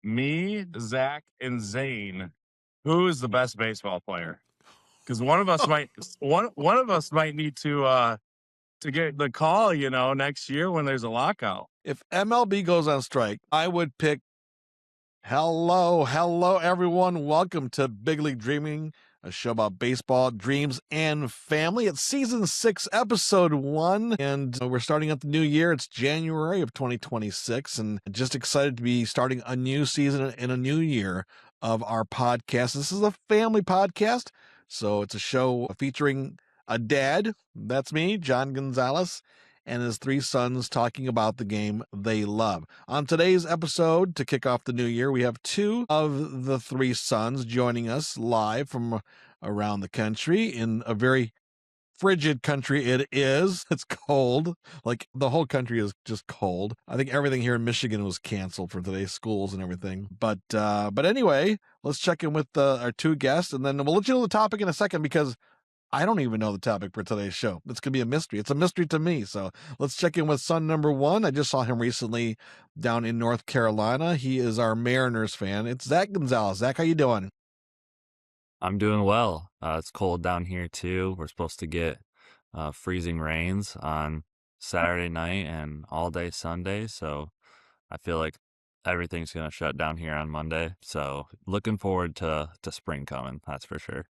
me, Zach, and Zane, who is the best baseball player? Because one of us might need to get the call, next year when there's a lockout. If MLB goes on strike, I would pick. Hello, everyone. Welcome to Big League Dreaming, a show about baseball, dreams, and family. It's season 6, episode 1, and we're starting up the new year. It's January of 2026, and just excited to be starting a new season and a new year of our podcast. This is a family podcast, so it's a show featuring a dad. That's me, John Gonzalez, and his 3 sons talking about the game they love. On today's episode, to kick off the new year, we have 2 of the 3 sons joining us live from around the country in a very frigid country it is. It's cold. Like, the whole country is just cold. I think everything here in Michigan was canceled for today's schools and everything. But anyway, let's check in with our 2 guests, and then we'll let you know the topic in a second, because I don't even know the topic for today's show. It's going to be a mystery. It's a mystery to me. So let's check in with son number 1. I just saw him recently down in North Carolina. He is our Mariners fan. It's Zach Gonzalez. Zach, how you doing? I'm doing well. It's cold down here too. We're supposed to get freezing rains on Saturday night and all day Sunday. So I feel like everything's going to shut down here on Monday. So looking forward to spring coming. That's for sure.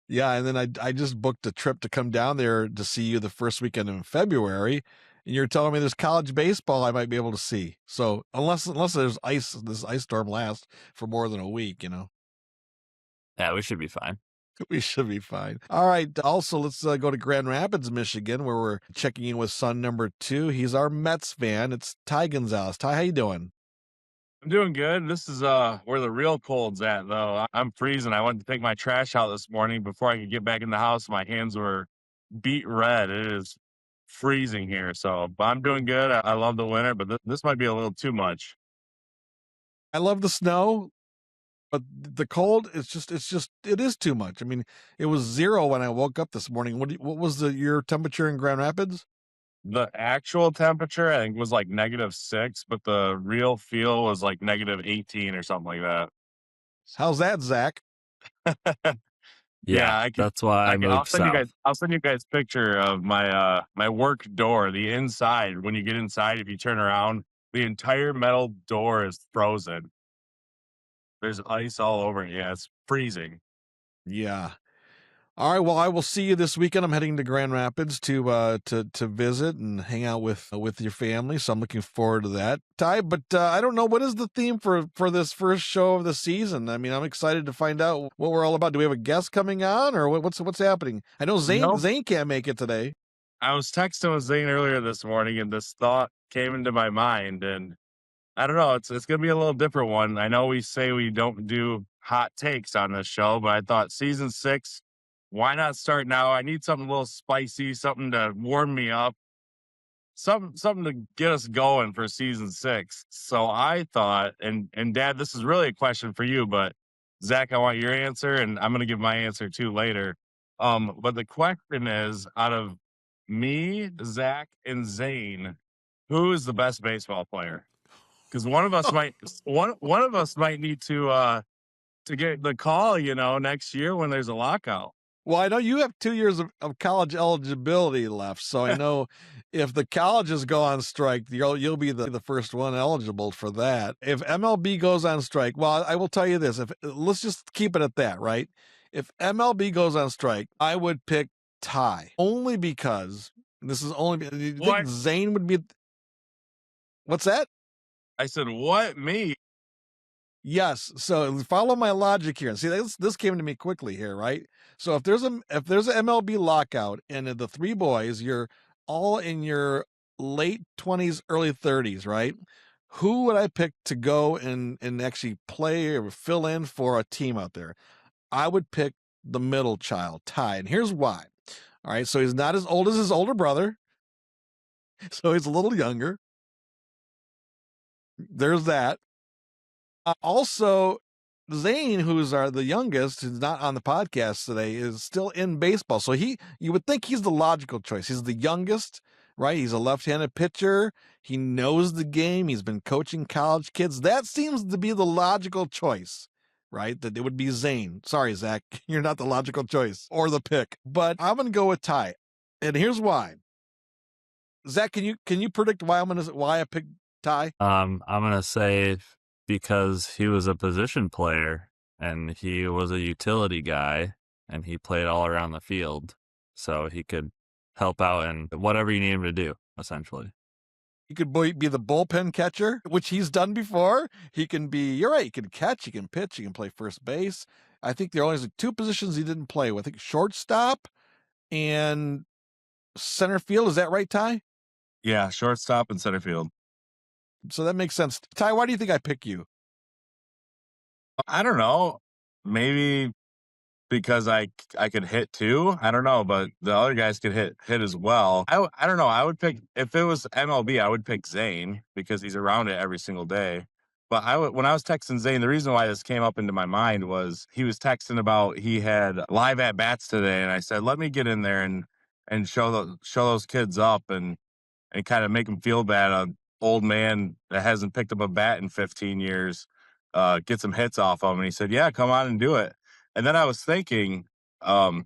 Yeah, and then I just booked a trip to come down there to see you the first weekend in February, and you're telling me there's college baseball I might be able to see. So unless there's this ice storm lasts for more than a week, Yeah, we should be fine. We should be fine. All right. Also, let's go to Grand Rapids, Michigan, where we're checking in with son number 2. He's our Mets fan. It's Ty Gonzalez. Ty, how you doing? I'm doing good. This is where the real cold's at, though. I'm freezing. I went to take my trash out this morning before I could get back in the house. My hands were beat red. It is freezing here. So, but I'm doing good. I love the winter, but this might be a little too much. I love the snow, but the cold, it is too much. I mean, it was 0 when I woke up this morning. What was your temperature in Grand Rapids? The actual temperature, I think, was like -6, but the real feel was like -18 or something like that. How's that, Zach? Yeah, that's why I moved south. I'll send you guys a picture of my my work door. The inside, when you get inside, if you turn around, the entire metal door is frozen. There's ice all over it. Yeah, it's freezing. Yeah. All right. Well, I will see you this weekend. I'm heading to Grand Rapids to visit and hang out with your family. So I'm looking forward to that, Ty. But I don't know, what is the theme for this first show of the season. I mean, I'm excited to find out what we're all about. Do we have a guest coming on, or what's happening? I know Zane can't make it today. I was texting with Zane earlier this morning, and this thought came into my mind, and I don't know. It's gonna be a little different one. I know we say we don't do hot takes on this show, but I thought season 6. Why not start now? I need something a little spicy, something to warm me up, something to get us going for season 6. So I thought, and Dad, this is really a question for you, but Zach, I want your answer, and I'm going to give my answer too later. But the question is, out of me, Zach, and Zane, who is the best baseball player? Because one of us might need to get the call, next year when there's a lockout. Well, I know you have 2 years of college eligibility left, so I know if the colleges go on strike, you'll be the first one eligible for that. If MLB goes on strike, well, I will tell you this: let's just keep it at that, right? If MLB goes on strike, I would pick Ty, only because this is only. Do you think Zane would be? What's that? I said, what, me? Yes. So follow my logic here. See, this came to me quickly here, right? So if there's an MLB lockout and the 3 boys, you're all in your late 20s, early 30s, right? Who would I pick to go and actually play or fill in for a team out there? I would pick the middle child, Ty. And here's why. All right. So he's not as old as his older brother. So he's a little younger. There's that. Also, Zane, who's the youngest, who's not on the podcast today, is still in baseball. So you would think he's the logical choice. He's the youngest. right? He's a left-handed pitcher. He knows the game. He's been coaching college kids. That seems to be the logical choice, right? That it would be Zane. Sorry, Zach, you're not the logical choice or the pick, but I'm going to go with Ty. And here's why. Zach, can you predict why I picked Ty? I'm gonna say because he was a position player and he was a utility guy and he played all around the field, so he could help out in whatever you need him to do, essentially. He could be the bullpen catcher, which he's done before. He can be, you're right, he can catch, he can pitch, he can play first base. I think there are only two positions he didn't play with. I think shortstop and center field. Is that right, Ty? Yeah, shortstop and center field. So that makes sense. Ty, why do you think I pick you? I don't know. Maybe because I could hit too. I don't know, but the other guys could hit as well. I don't know. I would pick, if it was MLB, I would pick Zane because he's around it every single day. But when I was texting Zane, the reason why this came up into my mind was he was texting about he had live at bats today, and I said, let me get in there and show those kids up and kind of make them feel bad. An old man that hasn't picked up a bat in 15 years, get some hits off of him. And he said, yeah, come on and do it. And then I was thinking, who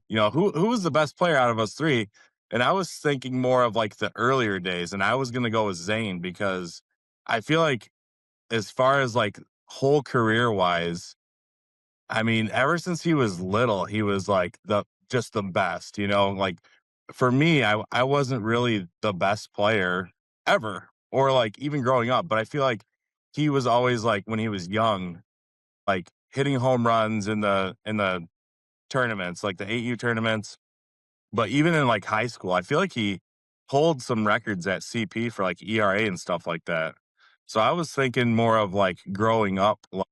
was the best player out of us three? And I was thinking more of like the earlier days. And I was going to go with Zane because I feel like as far as like whole career wise, I mean, ever since he was little, he was like just the best, like for me, I wasn't really the best player ever or like even growing up, but I feel like he was always like when he was young, like hitting home runs in the tournaments, like the 8U tournaments. But even in like high school, I feel like he pulled some records at CP for like ERA and stuff like that. So I was thinking more of like growing up, like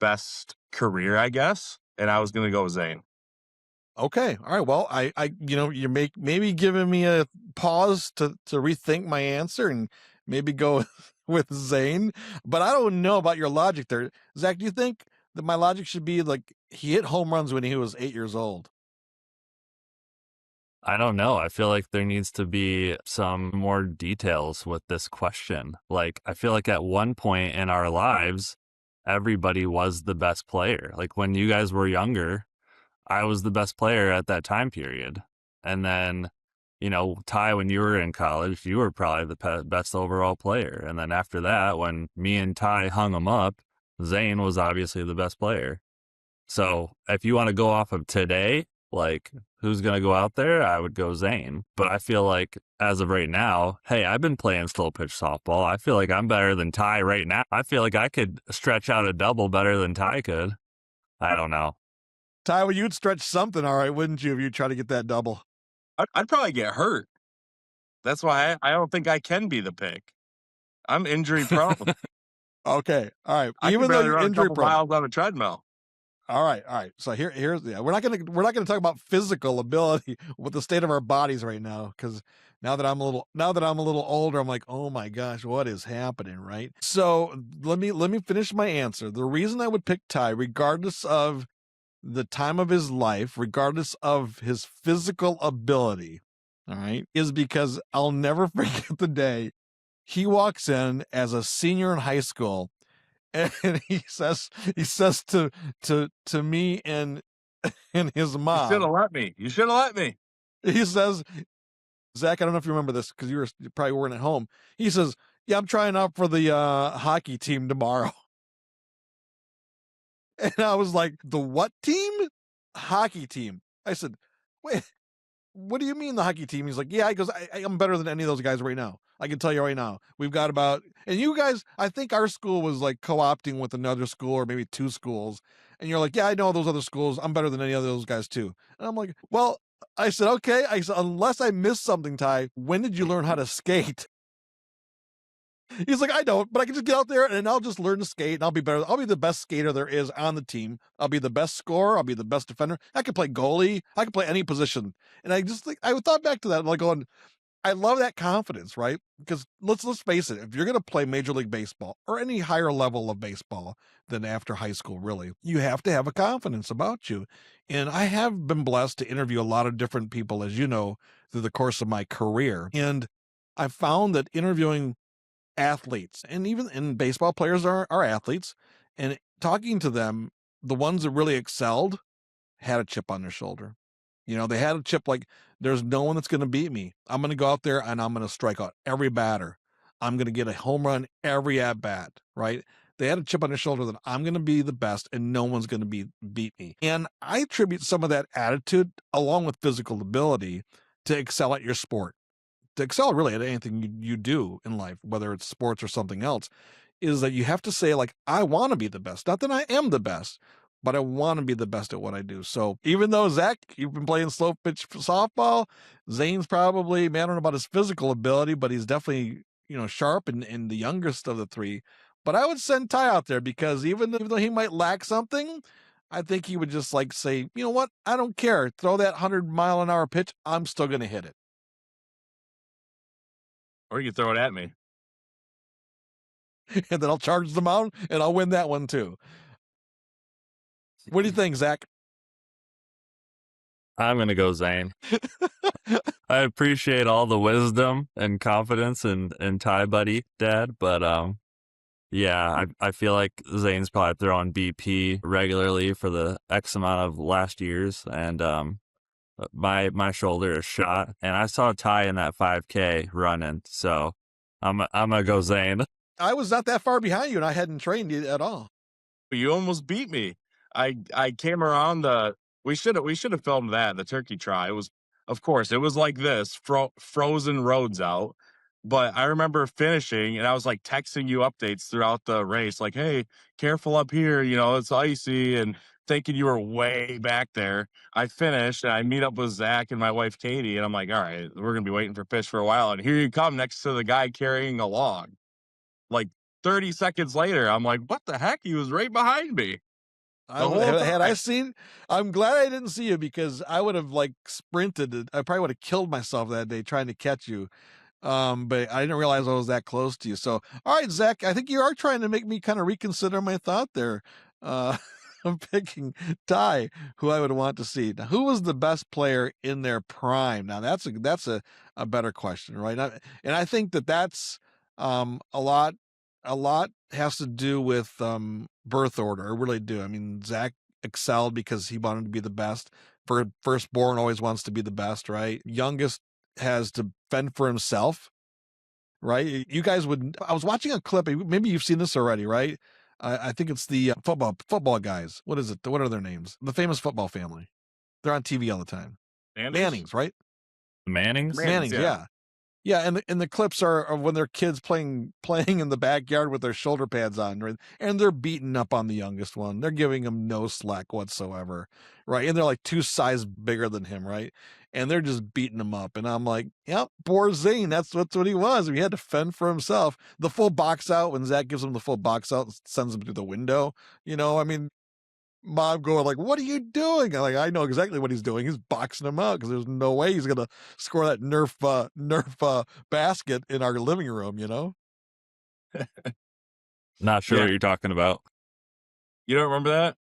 best career, I guess. And I was going to go with Zane. Okay. All right. Well, you maybe giving me a pause to rethink my answer and maybe go with Zane, but I don't know about your logic there. Zach, do you think that my logic should be like he hit home runs when he was 8 years old? I don't know. I feel like there needs to be some more details with this question. Like, I feel like at one point in our lives, everybody was the best player. Like, when you guys were younger, I was the best player at that time period. And then, Ty, when you were in college, you were probably the best overall player. And then after that, when me and Ty hung him up, Zane was obviously the best player. So if you want to go off of today, like who's going to go out there, I would go Zane. But I feel like as of right now, hey, I've been playing slow pitch softball. I feel like I'm better than Ty right now. I feel like I could stretch out a double better than Ty could. I don't know. Ty, well, you'd stretch something, all right, wouldn't you, if you try to get that double? I'd probably get hurt. That's why I don't think I can be the pick. I'm injury prone. Okay, all right. I Even can though barely you're run a injury couple prone, miles on a treadmill. all right. So here's we're not gonna talk about physical ability with the state of our bodies right now, because now that I'm a little older, I'm like, oh my gosh, what is happening, right? So let me finish my answer. The reason I would pick Ty, regardless of the time of his life, regardless of his physical ability, all right, is because I'll never forget the day he walks in as a senior in high school, and he says to me and his You should have mom, let me. You should have let me. he says, Zach, I don't know if you remember this because you probably weren't at home. He says, yeah, I'm trying out for the hockey team tomorrow. And I was like, the what team? Hockey team. I said, wait, what do you mean the hockey team? He's like, yeah. He goes, I'm better than any of those guys right now. I can tell you right now. We've got and you guys, I think our school was like co-opting with another school or maybe two schools. And you're like, yeah, I know those other schools. I'm better than any of those guys too. And I'm like, well, I said, okay. I said, unless I missed something, Ty, when did you learn how to skate? He's like, I don't, but I can just get out there and I'll just learn to skate and I'll be better. I'll be the best skater there is on the team. I'll be the best scorer. I'll be the best defender. I can play goalie. I can play any position. And I just think, I thought back to that. I'm like going, I love that confidence, right? Because let's face it. If you're going to play Major League Baseball or any higher level of baseball than after high school, really, you have to have a confidence about you. And I have been blessed to interview a lot of different people, as you know, through the course of my career. And I found that interviewing athletes, and even in baseball, players are athletes, and talking to them, the ones that really excelled had a chip on their shoulder. They had a chip like, there's no one that's going to beat me. I'm going to go out there and I'm going to strike out every batter. I'm going to get a home run every at bat, right? They had a chip on their shoulder that I'm going to be the best and no one's going to beat me. And I attribute some of that attitude, along with physical ability, to excel at your sport. To excel really at anything you do in life, whether it's sports or something else, is that you have to say, like, I want to be the best. Not that I am the best, but I want to be the best at what I do. So even though, Zach, you've been playing slow pitch softball, Zane's probably, man, I don't know about his physical ability, but he's definitely, sharp and the youngest of the three. But I would send Ty out there, because even though he might lack something, I think he would just like say, you know what? I don't care. Throw that 100-mile-an-hour pitch. I'm still going to hit it. Or you throw it at me. And then I'll charge the mound and I'll win that one too. What do you think, Zach? I'm going to go Zane. I appreciate all the wisdom and confidence in Ty Buddy, Dad, but yeah, I feel like Zane's probably throwing BP regularly for the X amount of last years, and my shoulder is shot, and I saw Ty in that 5K running, so I'm gonna go Zane. I was not that far behind you, and I hadn't trained you at all. You almost beat me. I came around we should have filmed that, the turkey try. It was, of course, it was like this, frozen roads out. But I remember finishing, and I was like texting you updates throughout the race, like, hey, careful up here, it's icy, and thinking you were way back there. I finished, and I meet up with Zach and my wife, Katie, and I'm like, all right, we're going to be waiting for fish for a while. And here you come next to the guy carrying a log. Like 30 seconds later, I'm like, what the heck? He was right behind me. Had I seen, I'm glad I didn't see you, because I would have like sprinted. I probably would have killed myself that day trying to catch you. But I didn't realize I was that close to you. So, all right, Zach, I think you are trying to make me kind of reconsider my thought there. I'm picking Ty, who I would want to see. Now, who was the best player in their prime? Now, that's a better question, right? And I think that's a lot has to do with birth order. I really do. I mean, Zach excelled because he wanted to be the best. Firstborn always wants to be the best, right? Youngest has to fend for himself, right? You guys I was watching a clip, maybe you've seen this already, right? I think it's the football guys. What is it? What are their names? The famous football family. They're on TV all the time. Mannings, right? Mannings, yeah. Yeah, and the clips are when their kids playing in the backyard with their shoulder pads on, right? And they're beating up on the youngest one. They're giving him no slack whatsoever, right? And they're like 2 sizes bigger than him, right? And they're just beating him up. And I'm like, yep, poor Zane. That's what he was. He had to fend for himself. The full box out, when Zach gives him the full box out and sends him through the window, I mean, Mom going like, what are you doing? I know exactly what he's doing. He's boxing him out, because there's no way he's gonna score that Nerf basket in our living room. Not sure what you're talking about. You don't remember that?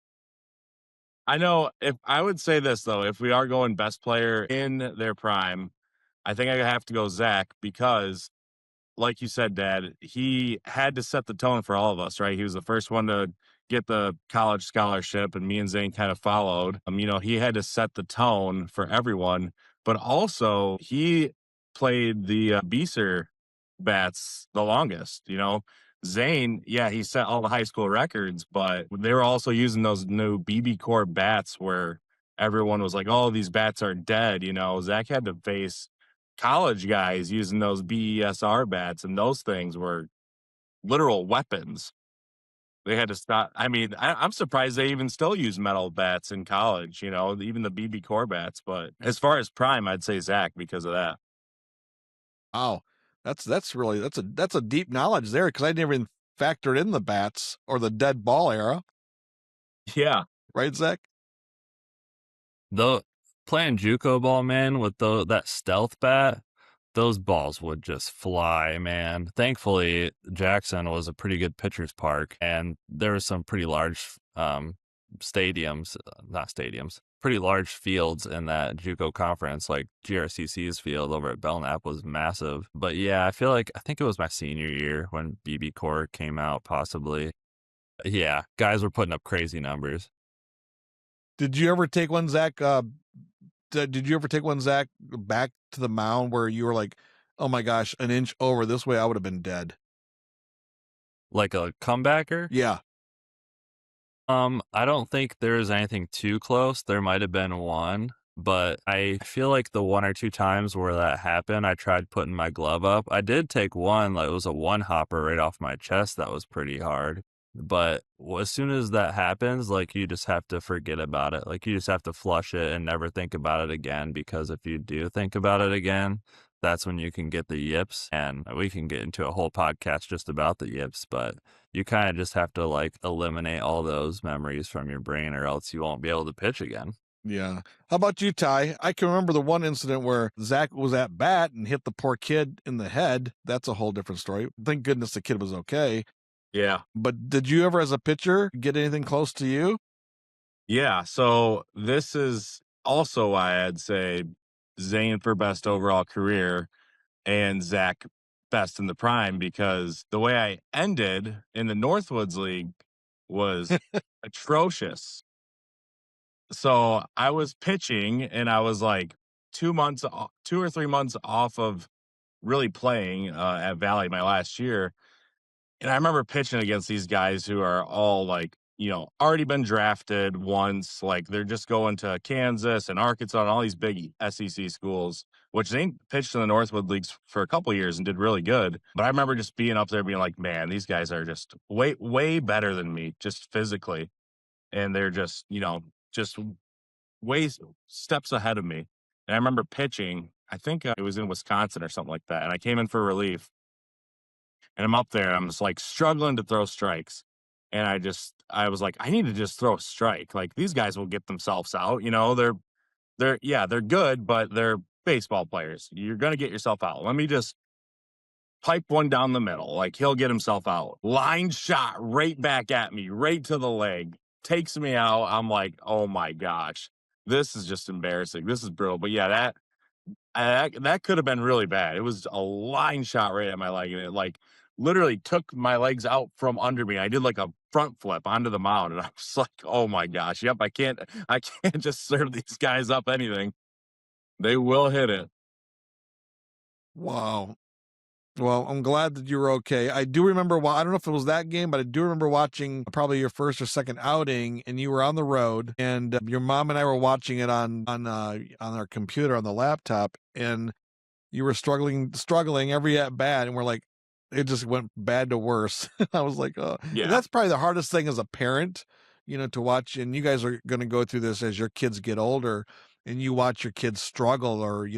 I know. If I would say this though, if we are going best player in their prime, I think I have to go Zach, because like you said, Dad, he had to set the tone for all of us, right? He was the first one to get the college scholarship, and me and Zane kind of followed. He had to set the tone for everyone, but also he played the BESR bats the longest. Zane, yeah, he set all the high school records, but they were also using those new BBCOR bats where everyone was like, oh, these bats are dead. Zach had to face college guys using those BESR bats, and those things were literal weapons. They had to stop. I mean, I'm surprised they even still use metal bats in college, even the BBCOR bats. But as far as prime, I'd say Zach because of that. Wow, that's really that's a deep knowledge there, because I never even factored in the bats or the dead ball era. Yeah, right, Zach? Though playing JUCO ball, man, with that stealth bat, those balls would just fly, man. Thankfully, Jackson was a pretty good pitcher's park, and there was some pretty large stadiums, not stadiums, pretty large fields in that JUCO conference. Like GRCC's field over at Belknap was massive. But yeah, I think it was my senior year when BBCOR came out, possibly. Yeah, guys were putting up crazy numbers. Did you ever take one, Zach? Did you ever take one, Zach, back to the mound where you were like, oh my gosh, an inch over this way, I would have been dead? Like a comebacker? Yeah. I don't think there was anything too close. There might have been one, but I feel like the one or two times where that happened, I tried putting my glove up. I did take one, like it was a one hopper right off my chest. That was pretty hard. But as soon as that happens, like you just have to forget about it. Like you just have to flush it and never think about it again. Because if you do think about it again, that's when you can get the yips. And we can get into a whole podcast just about the yips, but you kind of just have to like eliminate all those memories from your brain or else you won't be able to pitch again. Yeah. How about you, Ty? I can remember the one incident where Zach was at bat and hit the poor kid in the head. That's a whole different story. Thank goodness the kid was okay. Yeah. But did you ever, as a pitcher, get anything close to you? Yeah. So this is also why I'd say Zane for best overall career and Zach best in the prime, because the way I ended in the Northwoods League was atrocious. So I was pitching and I was like 2 or 3 months off of really playing at Valley my last year. And I remember pitching against these guys who are all like, already been drafted once. Like they're just going to Kansas and Arkansas and all these big SEC schools, which they pitched in the Northwood Leagues for a couple of years and did really good. But I remember just being up there being like, man, these guys are just way, way better than me, just physically. And they're just, just way steps ahead of me. And I remember pitching, I think it was in Wisconsin or something like that. And I came in for relief. And I'm up there, I'm just like struggling to throw strikes. And I was like, I need to just throw a strike. Like these guys will get themselves out. They're good, but they're baseball players. You're going to get yourself out. Let me just pipe one down the middle. Like he'll get himself out. Line shot right back at me, right to the leg, takes me out. I'm like, oh my gosh, this is just embarrassing. This is brutal. But yeah, that could have been really bad. It was a line shot right at my leg, and it like literally took my legs out from under me. I did like a front flip onto the mound, and I was like, "Oh my gosh, yep, I can't just serve these guys up anything. They will hit it." Wow. Well, I'm glad that you were okay. I do remember, I don't know if it was that game, but I do remember watching probably your first or second outing, and you were on the road, and your mom and I were watching it on our computer on the laptop, and you were struggling every at bat, and we're like, it just went bad to worse. I was like, oh, Yeah. that's probably the hardest thing as a parent, to watch. And you guys are going to go through this as your kids get older, and you watch your kids struggle, or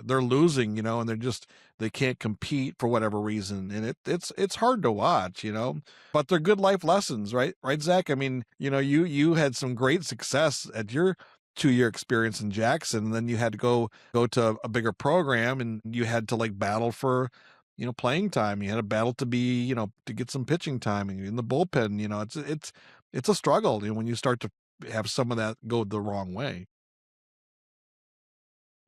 they're losing, and they can't compete for whatever reason, and it's hard to watch, but they're good life lessons, right, Zach? I mean, you had some great success at your 2-year experience in Jackson, and then you had to go to a bigger program, and you had to like battle for playing time. You had a battle to be to get some pitching time in the bullpen. It's a struggle when you start to have some of that go the wrong way.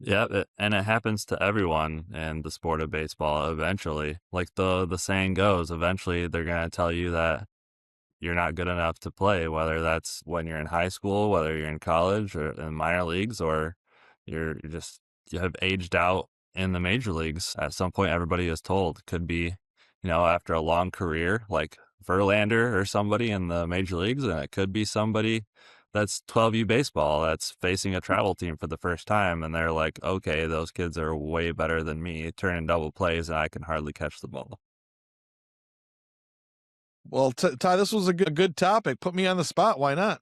Yeah, and it happens to everyone in the sport of baseball eventually. Like the saying goes, eventually they're going to tell you that you're not good enough to play, whether that's when you're in high school, whether you're in college or in minor leagues, or you have aged out in the major leagues. At some point, everybody is told. Could be, after a long career, like Verlander or somebody in the major leagues, and it could be somebody that's 12U baseball that's facing a travel team for the first time, and they're like, okay, those kids are way better than me, turning double plays, and I can hardly catch the ball. Well, Ty, this was a good topic. Put me on the spot. Why not?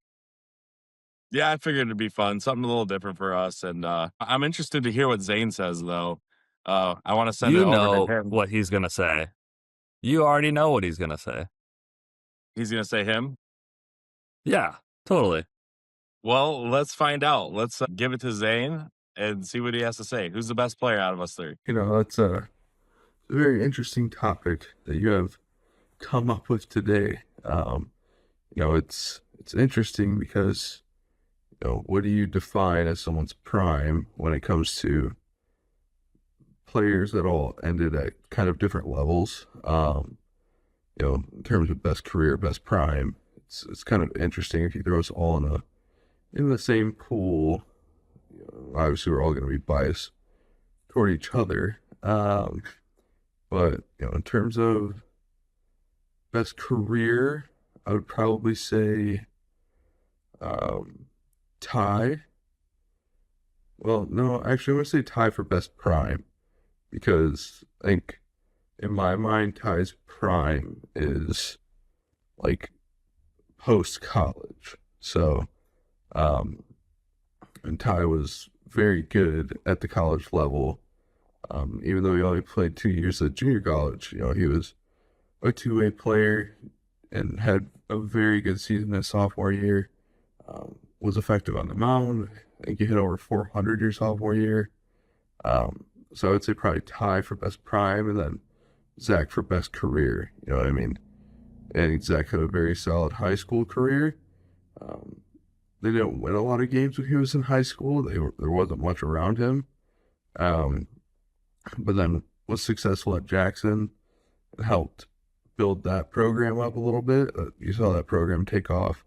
Yeah, I figured it'd be fun, something a little different for us. And I'm interested to hear what Zane says, though. I want to send it over to him. What he's going to say. You already know what he's going to say. He's going to say him? Yeah, totally. Well, let's find out. Let's give it to Zane and see what he has to say. Who's the best player out of us three? It's a very interesting topic that you have come up with today. It's it's interesting because, what do you define as someone's prime when it comes to players that all ended at kind of different levels? In terms of best career, best prime, it's kind of interesting if you throw us all in the same pool. Obviously, we're all going to be biased toward each other. But in terms of best career, I would probably say tie. Well, no, actually, I'm going to say tie for best prime because I think in my mind, Ty's prime is like post college. So, and Ty was very good at the college level. Even though he only played 2 years at junior college, he was a two-way player and had a very good season his sophomore year. Was effective on the mound. I think he hit over 400 your sophomore year. So I would say probably Ty for best prime, and then Zach for best career. You know what I mean? And Zach had a very solid high school career. They didn't win a lot of games when he was in high school. There wasn't much around him. But then was successful at Jackson and helped build that program up a little bit. You saw that program take off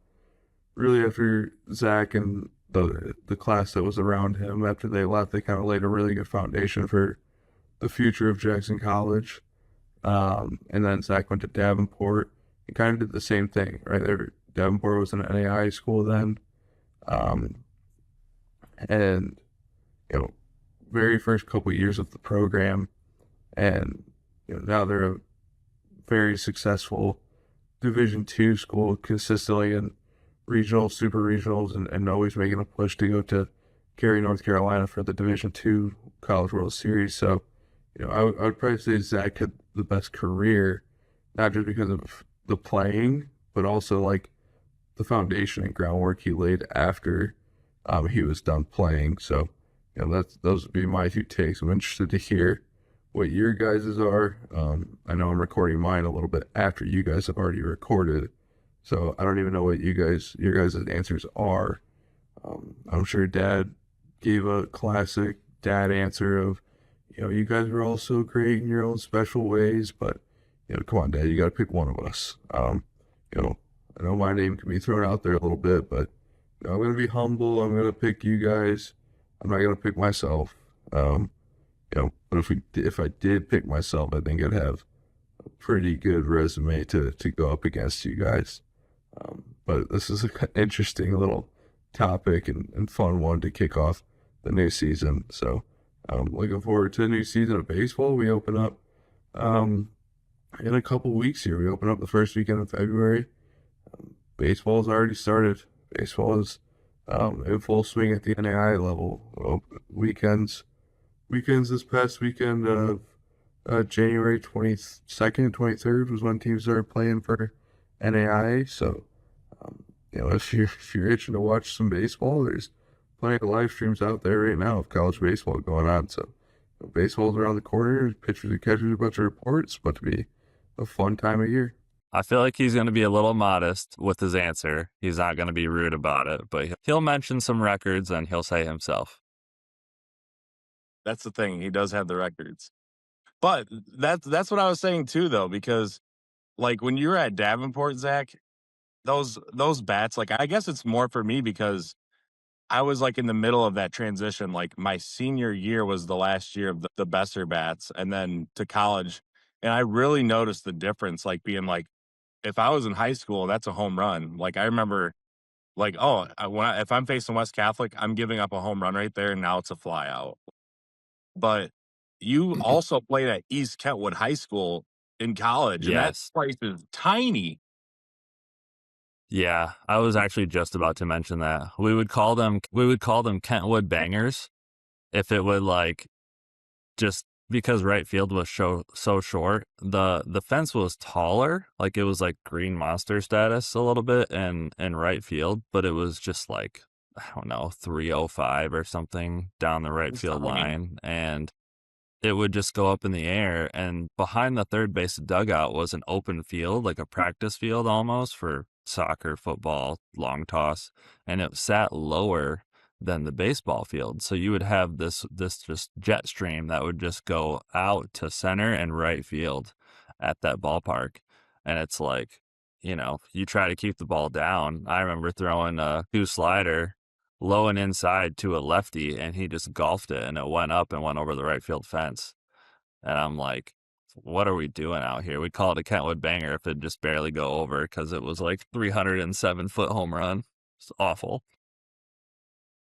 really after Zach and the class that was around him. After they left, they kind of laid a really good foundation for the future of Jackson College. And then Zach went to Davenport and kind of did the same thing, right? Davenport was an NAI school then. And, very first couple years of the program, and now they're a very successful Division II school consistently in regional, super regionals, and always making a push to go to Cary, North Carolina for the Division II College World Series. So, I would probably say Zach had the best career, not just because of the playing, but also like the foundation and groundwork he laid after he was done playing. So, those would be my two takes. I'm interested to hear what your guys's are. I know I'm recording mine a little bit after you guys have already recorded, so I don't even know what your guys' answers are. I'm sure Dad gave a classic dad answer of, you guys are all so great in your own special ways, but come on, Dad, you got to pick one of us. I know my name can be thrown out there a little bit, but I'm going to be humble. I'm going to pick you guys. I'm not going to pick myself. But if I did pick myself, I think I'd have a pretty good resume to go up against you guys. But this is an interesting little topic and fun one to kick off the new season. So I'm looking forward to a new season of baseball. We open up in a couple weeks here. We open up the first weekend of February. Baseball's already started. Baseball is in full swing at the NAI level. Weekends this past weekend of January 22nd, 23rd was when teams started playing for NAI. So, if you're itching to watch some baseball, there's plenty of live streams out there right now of college baseball going on. So, baseball's around the corner. Pitchers and catchers, a bunch of reports. It's about to be a fun time of year. I feel like he's going to be a little modest with his answer. He's not going to be rude about it, but he'll mention some records and he'll say himself. That's the thing. He does have the records. But that's what I was saying too, though, because like when you were at Davenport, Zach, those bats, like I guess it's more for me because I was like in the middle of that transition. Like my senior year was the last year of the BESR bats, and then to college. And I really noticed the difference, like being like, if I was in high school, that's a home run. Like I remember, like, if I'm facing West Catholic, I'm giving up a home run right there, and now it's a fly out. But you also played at East Kentwood High School in college, and that Yes. place is tiny. Yeah, I was actually just about to mention that. We would call them Kentwood bangers if it would like just because right field was so short. The fence was taller, like it was like green monster status a little bit in right field, but it was just like, I don't know, 305 or something down the right field line, and it would just go up in the air, and behind the third base dugout was an open field, like a practice field almost for soccer, football, long toss, and it sat lower than the baseball field. So you would have this just jet stream that would just go out to center and right field at that ballpark. And it's like, you try to keep the ball down. I remember throwing a two slider low and inside to a lefty, and he just golfed it, and it went up and went over the right field fence. And I'm like, what are we doing out here? We call it a Kentwood banger if it just barely go over, because it was like 307-foot home run. It's awful.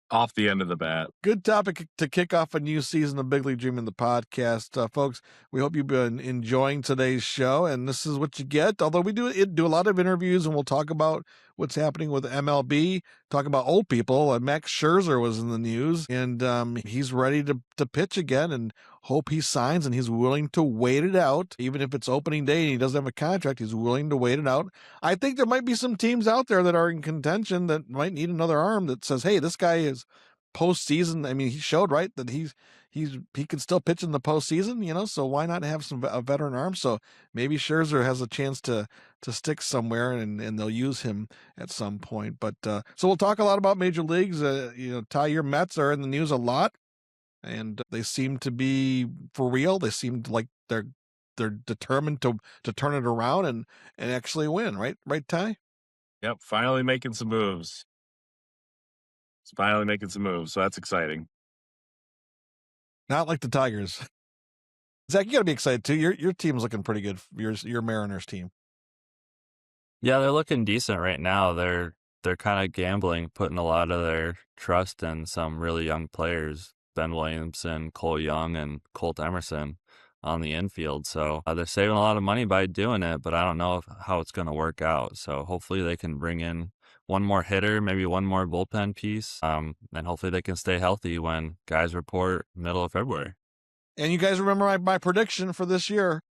Off the end of the bat. Good topic to kick off a new season of Big League Dreaming, the podcast. Folks, we hope you've been enjoying today's show, and this is what you get. Although we do a lot of interviews, and we'll talk about what's happening with MLB, talk about old people. Max Scherzer was in the news, and he's ready to pitch again, and hope he signs, and he's willing to wait it out. Even if it's opening day and he doesn't have a contract, he's willing to wait it out. I think there might be some teams out there that are in contention that might need another arm that says, hey, this guy is postseason. I mean, he showed, right, that he can still pitch in the postseason, so why not have a veteran arm? So maybe Scherzer has a chance to stick somewhere, and they'll use him at some point. But so we'll talk a lot about major leagues. Ty, your Mets are in the news a lot, and they seem to be for real. They seem like they're determined to turn it around and actually win, right, Ty? Yep, finally making some moves. It's finally making some moves, so that's exciting. Not like the Tigers. Zach, you got to be excited too. Your team's looking pretty good. Your Mariners team. Yeah, they're looking decent right now. They're kind of gambling, putting a lot of their trust in some really young players, Ben Williamson, Cole Young, and Colt Emerson on the infield. So they're saving a lot of money by doing it, but I don't know how it's going to work out. So hopefully they can bring in one more hitter, maybe one more bullpen piece, and hopefully they can stay healthy when guys report middle of February. And you guys remember my prediction for this year?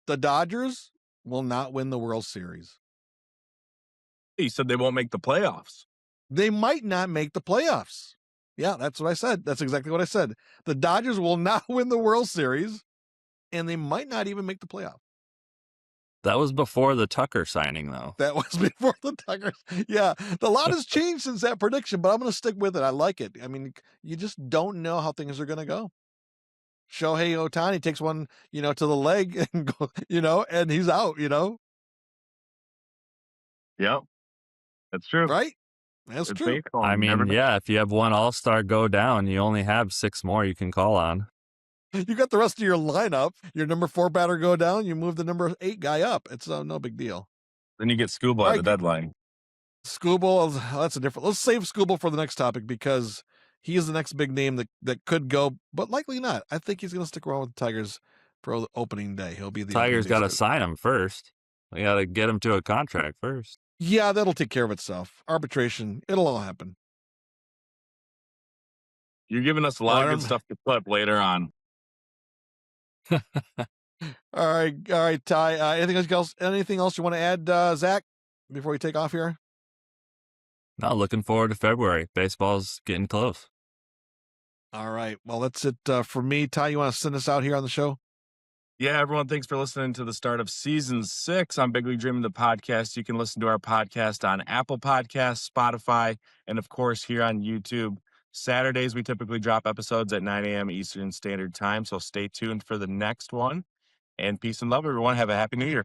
The Dodgers will not win the World Series. You said they won't make the playoffs. They might not make the playoffs. Yeah, that's what I said. That's exactly what I said. The Dodgers will not win the World Series, and they might not even make the playoff. That was before the Tucker signing, though. That was before the Tucker. Yeah, a lot has changed since that prediction, but I'm going to stick with it. I like it. I mean, you just don't know how things are going to go. Shohei Ohtani takes one, to the leg and go, and he's out, Yep. That's true. Right? That's It's true. baseball. I mean, yeah, if you have one all-star go down, you only have 6 more you can call on. You got the rest of your lineup. Your number 4 batter go down, you move the number 8 guy up. It's no big deal. Then you get Scooble at the deadline. Scooble, that's a different. Let's save Scooble for the next topic because he is the next big name that could go, but likely not. I think he's going to stick around with the Tigers for opening day. He'll be the Tigers got to sign him first. They got to get him to a contract first. Yeah, that'll take care of itself. Arbitration, it'll all happen. You're giving us a lot of good stuff to clip later on. All right, Ty. Anything else you want to add, Zach, before we take off here? No, looking forward to February. Baseball's getting close. All right. Well, that's it for me. Ty, you want to send us out here on the show? Yeah, everyone, thanks for listening to the start of season 6 on Big League Dreaming, the podcast. You can listen to our podcast on Apple Podcasts, Spotify, and of course here on YouTube. Saturdays, we typically drop episodes at 9 a.m. Eastern Standard Time, so stay tuned for the next one. And peace and love, everyone. Have a happy new year.